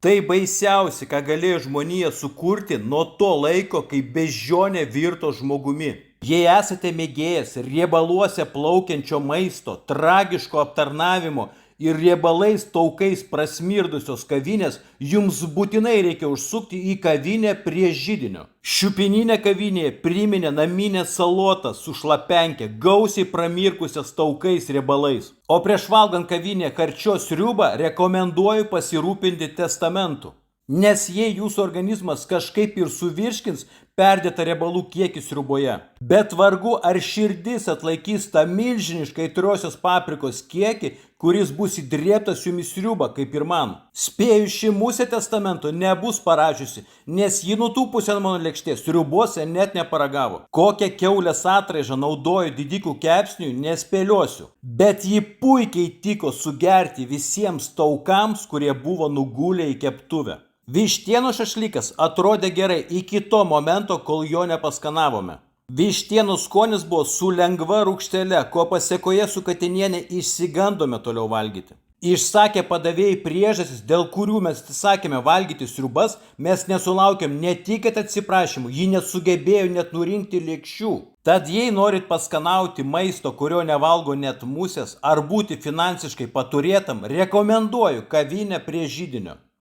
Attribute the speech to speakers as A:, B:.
A: Tai baisiausia, ką galėjo žmonija sukurti nuo to laiko, kai beždžionė virto žmogumi. Jei esate mėgėjas riebaluose plaukiančio maisto, tragiško aptarnavimo ir riebalais taukais prasmirdusios kavinės, jums būtinai reikia užsukti į kavinę prie židinio. Šiupininė kavinėje priminė naminę salotą su šlapenkė, gausiai pramirkusias taukais riebalais. O prieš valgant kavinėje karčios sriubą rekomenduoju pasirūpinti testamentu. Nes jei jūsų organizmas kažkaip ir suvirškins perdėtą riebalų kiekį sriuboje, bet vargu ar širdis atlaikys tą milžinišką aitriosios paprikos kiekį, kuris bus įdrėbtas jums į sriubą, kaip ir man. Spėju, ši musė testamento nebus parašiusi, nes ji nutūpusi ant mano lėkštės sriubose net neparagavo. Kokią kiaulės atraižą naudojo didikų kepsniui, nespėliosiu. Bet ji puikiai tiko sugerti visiems taukams, kurie buvo nugulę į keptuvę. Vištienos šašlykas atrodė gerai iki to momento, kol jo nepaskanavome. Vištienos skonis buvo su lengva rūgštele, ko pasėkoje su Katiniene išsigandome toliau valgyti. Išsakė padavėjai priežastis, dėl kurių mes atsisakėme valgyti sriubas, mes nesulaukėm ne tik atsiprašymų, ji nesugebėjo net nurinkti lėkščių. Tad jei norit paskanauti maisto, kurio nevalgo net musės, ar būti finansiškai paturėtam, rekomenduoju kavinę prie židinio.